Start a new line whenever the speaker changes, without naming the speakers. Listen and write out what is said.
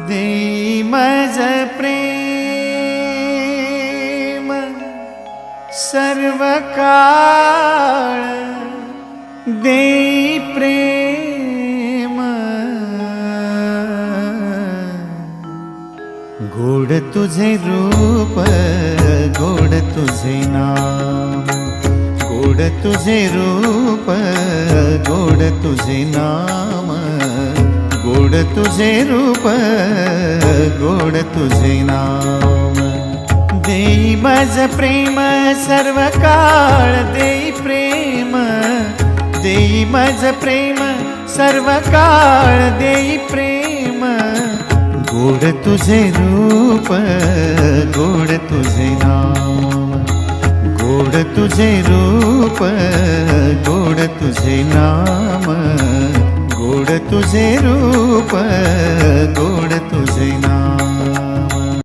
देई मज प्रेम सर्व काळ, देई प्रेम गोड तुझे रूप, गोड तुझे नाम, गोड तुझे रूप, गोड तुझे नाम, गोड तुझे रूप, गोड तुझे नाम। देई मज प्रेम सर्व काळ, देई प्रेम, देई मज प्रेम सर्व काळ, देई प्रेम गोड तुझे रूप, गोड तुझे नाम, गोड तुझे रूप, गोड तुझे नाम, गोड तुझे रूप,